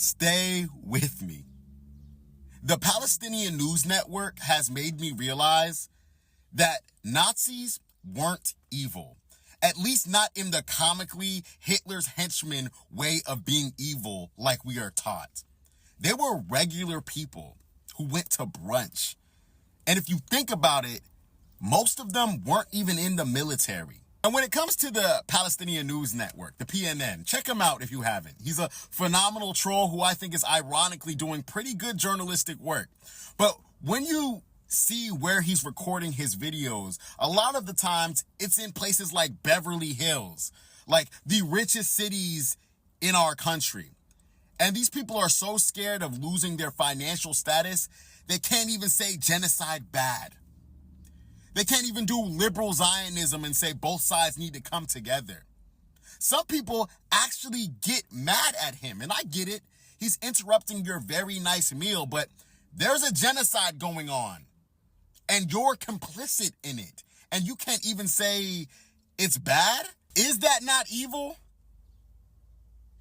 Stay with me. The Palestinian News Network has made me realize that Nazis weren't evil. At least not in the comically Hitler's henchman way of being evil like we are taught. They were regular people who went to brunch. And if you think about it, most of them weren't even in the military. And when it comes to the Palestinian News Network, the PNN, check him out if you haven't. He's a phenomenal troll who I think is ironically doing pretty good journalistic work. But when you see where he's recording his videos, a lot of the times it's in places like Beverly Hills, like the richest cities in our country. And these people are so scared of losing their financial status, they can't even say genocide bad. They can't even do liberal Zionism and say both sides need to come together. Some people actually get mad at him, and I get it. He's interrupting your very nice meal, but there's a genocide going on, and you're complicit in it, and you can't even say it's bad? Is that not evil?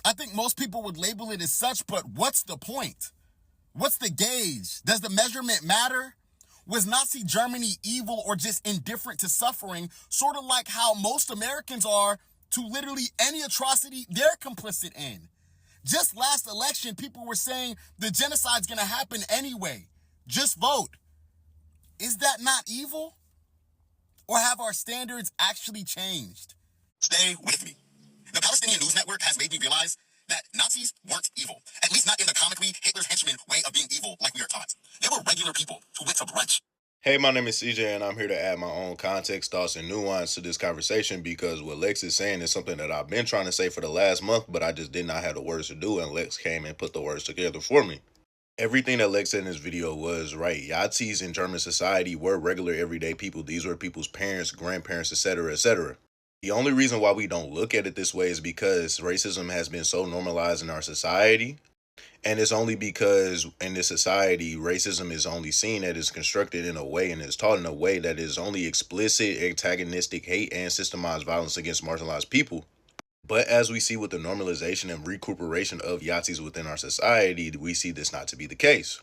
I think most people would label it as such, but what's the point? What's the gauge? Does the measurement matter? Was Nazi Germany evil or just indifferent to suffering, sort of like how most Americans are to literally any atrocity they're complicit in? Just last election, people were saying the genocide's going to happen anyway. Just vote. Is that not evil? Or have our standards actually changed? Stay with me. The Palestinian News Network has made me realize that Nazis weren't evil. At least not in the comically Hitler's henchman way of being evil like we are taught. They were regular people who went to brunch. Hey, my name is CJ, and I'm here to add my own context, thoughts, and nuance to this conversation because what Lex is saying is something that I've been trying to say for the last month, but I just did not have the words to do, and Lex came and put the words together for me. Everything that Lex said in this video was right. Yazidis in German society were regular everyday people. These were people's parents, grandparents, etc., etc. The only reason why we don't look at it this way is because racism has been so normalized in our society. And it's only because in this society, racism is only seen that it's constructed in a way and is taught in a way that is only explicit, antagonistic hate and systemized violence against marginalized people. But as we see with the normalization and recuperation of Yazidis within our society, we see this not to be the case.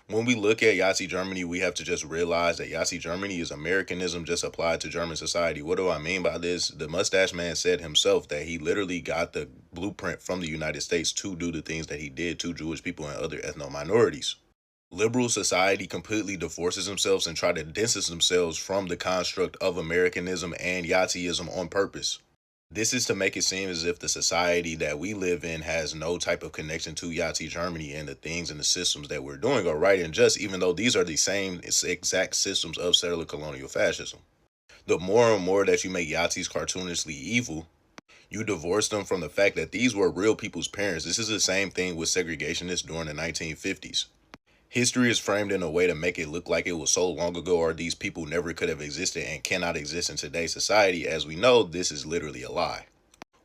When we look at Yazidi Germany, we have to just realize that Yazidi Germany is Americanism just applied to German society. What do I mean by this? The mustache man said himself that he literally got the blueprint from the United States to do the things that he did to Jewish people and other ethno minorities. Liberal society completely divorces themselves and try to distance themselves from the construct of Americanism and Yazidism on purpose. This is to make it seem as if the society that we live in has no type of connection to Yazidi Germany and the things and the systems that we're doing are right and just, even though these are the same exact systems of settler colonial fascism. The more and more that you make Yazidis cartoonishly evil, you divorce them from the fact that these were real people's parents. This is the same thing with segregationists during the 1950s. History is framed in a way to make it look like it was so long ago or these people never could have existed and cannot exist in today's society. As we know, this is literally a lie.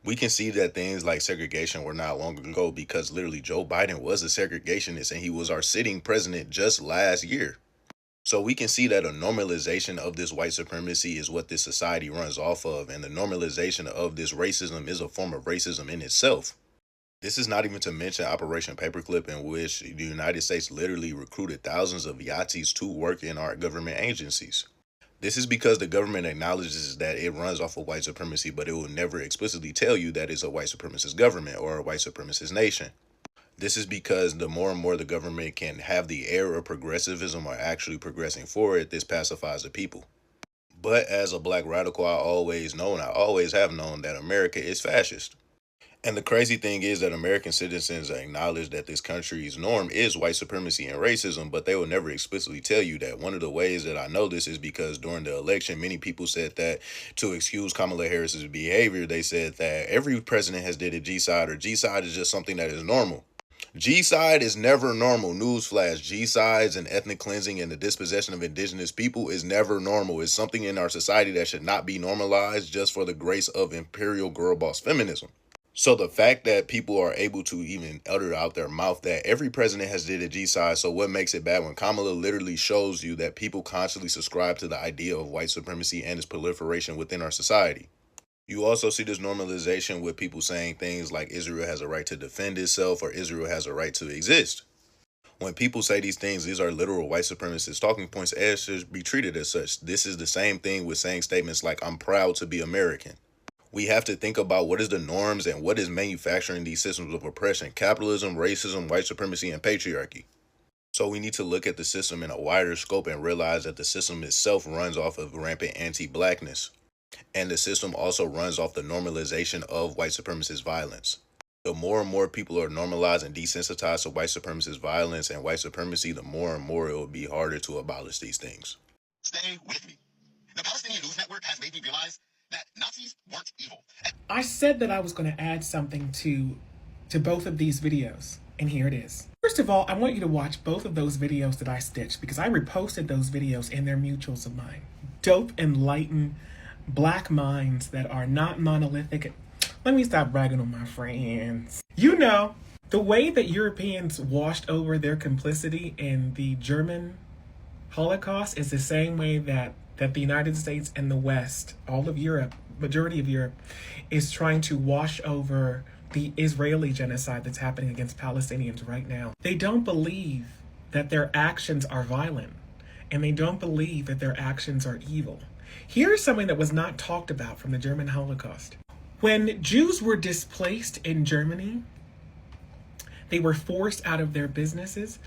We can see that things like segregation were not long ago because literally Joe Biden was a segregationist and he was our sitting president just last year. So we can see that a normalization of this white supremacy is what this society runs off of, and the normalization of this racism is a form of racism in itself. This is not even to mention Operation Paperclip, in which the United States literally recruited thousands of Yazidis to work in our government agencies. This is because the government acknowledges that it runs off of white supremacy, but it will never explicitly tell you that it's a white supremacist government or a white supremacist nation. This is because the more and more the government can have the air of progressivism or actually progressing forward, this pacifies the people. But as a black radical, I always know and I always have known that America is fascist. And the crazy thing is that American citizens acknowledge that this country's norm is white supremacy and racism, but they will never explicitly tell you that. One of the ways that I know this is because during the election, many people said that to excuse Kamala Harris's behavior, they said that every president has did a G-side, or G-side is just something that is normal. G-side is never normal. Newsflash. G-sides and ethnic cleansing and the dispossession of indigenous people is never normal. It's something in our society that should not be normalized just for the grace of imperial girl boss feminism. So the fact that people are able to even utter out their mouth that every president has did a G-side, so what makes it bad when Kamala literally shows you that people constantly subscribe to the idea of white supremacy and its proliferation within our society? You also see this normalization with people saying things like Israel has a right to defend itself or Israel has a right to exist. When people say these things, these are literal white supremacist talking points as should be treated as such. This is the same thing with saying statements like, I'm proud to be American. We have to think about what is the norms and what is manufacturing these systems of oppression: capitalism, racism, white supremacy, and patriarchy. So we need to look at the system in a wider scope and realize that the system itself runs off of rampant anti-blackness. And the system also runs off the normalization of white supremacist violence. The more and more people are normalized and desensitized to white supremacist violence and white supremacy, the more and more it will be harder to abolish these things. Stay with me. The Palestinian News Network has made me realize that Nazis weren't evil. I said that I was going to add something to both of these videos, and here it is. First of all, I want you to watch both of those videos that I stitched because I reposted those videos and they're mutuals of mine. Dope, enlightened, black minds that are not monolithic. Let me stop bragging on my friends. You know, the way that Europeans washed over their complicity in the German Holocaust is the same way that the United States and the West, all of Europe, majority of Europe, is trying to wash over the Israeli genocide that's happening against Palestinians right now. They don't believe that their actions are violent, and they don't believe that their actions are evil. Here's something that was not talked about from the German Holocaust. When Jews were displaced in Germany, they were forced out of their businesses.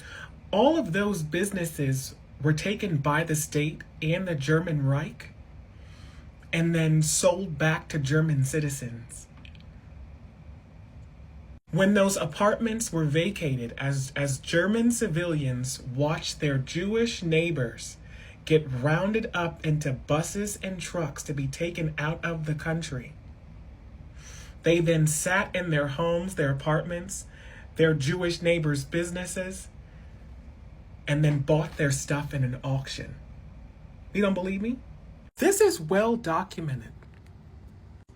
All of those businesses were taken by the state and the German Reich and then sold back to German citizens. When those apartments were vacated, as German civilians watched their Jewish neighbors get rounded up into buses and trucks to be taken out of the country, they then sat in their homes, their apartments, their Jewish neighbors' businesses, and then bought their stuff in an auction. You don't believe me? This is well documented.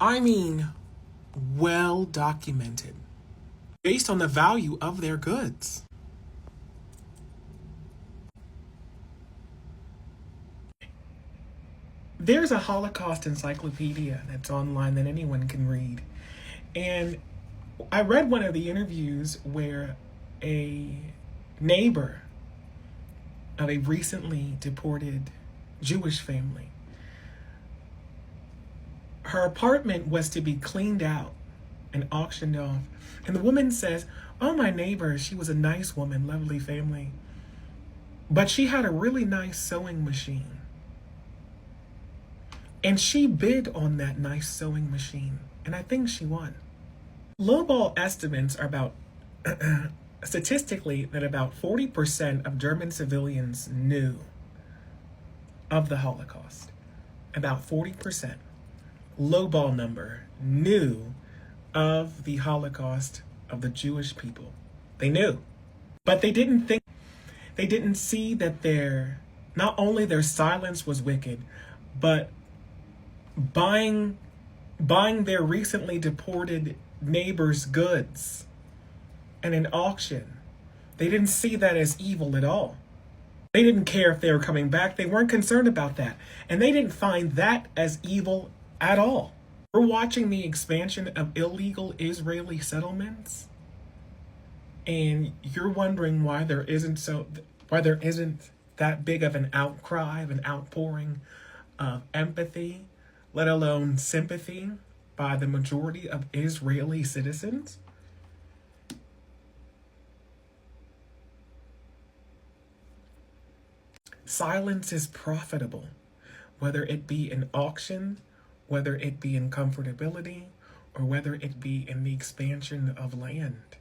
I mean, well documented. Based on the value of their goods. There's a Holocaust encyclopedia that's online that anyone can read. And I read one of the interviews where a neighbor of a recently deported Jewish family, her apartment was to be cleaned out and auctioned off. And the woman says, oh, my neighbor, she was a nice woman, lovely family, but she had a really nice sewing machine. And she bid on that nice sewing machine, and I think she won. Lowball estimates are about, statistically, that about 40% of German civilians knew of the Holocaust. About 40%. Lowball number knew of the Holocaust of the Jewish people. They knew. But they didn't see that not only their silence was wicked, but buying their recently deported neighbors' goods in an auction. They didn't see that as evil at all. They didn't care if they were coming back. They weren't concerned about that. And they didn't find that as evil at all. We're watching the expansion of illegal Israeli settlements, and you're wondering why there isn't that big of an outcry, of an outpouring of empathy, let alone sympathy, by the majority of Israeli citizens. Silence is profitable, whether it be in auction, whether it be in comfortability, or whether it be in the expansion of land.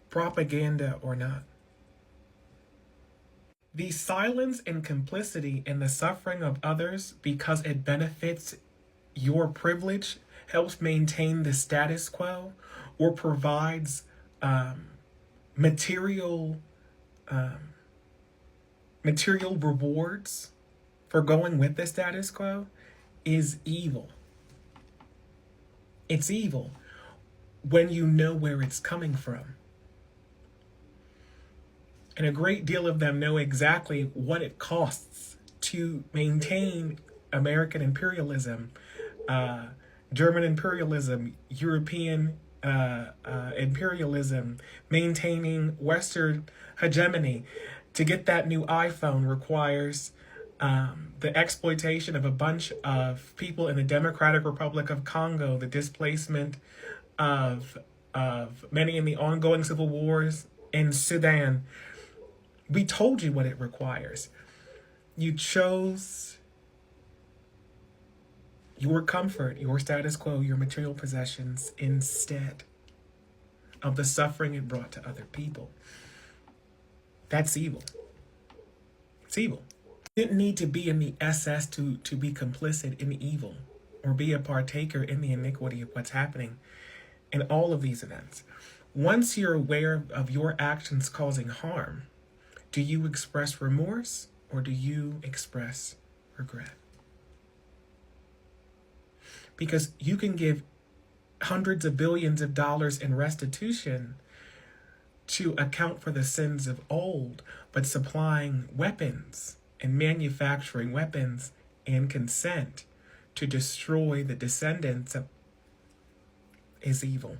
Propaganda or not. The silence and complicity in the suffering of others because it benefits your privilege, helps maintain the status quo, or provides material rewards for going with the status quo is evil. It's evil when you know where it's coming from. And a great deal of them know exactly what it costs to maintain American imperialism, German imperialism, European imperialism, maintaining Western hegemony. To get that new iPhone requires the exploitation of a bunch of people in the Democratic Republic of Congo, the displacement of many in the ongoing civil wars in Sudan. We told you what it requires. You chose your comfort, your status quo, your material possessions instead of the suffering it brought to other people. That's evil. It's evil. You didn't need to be in the SS to be complicit in evil or be a partaker in the iniquity of what's happening in all of these events. Once you're aware of your actions causing harm, do you express remorse or do you express regret? Because you can give hundreds of billions of dollars in restitution to account for the sins of old, but supplying weapons and manufacturing weapons and consent to destroy the descendants of is evil.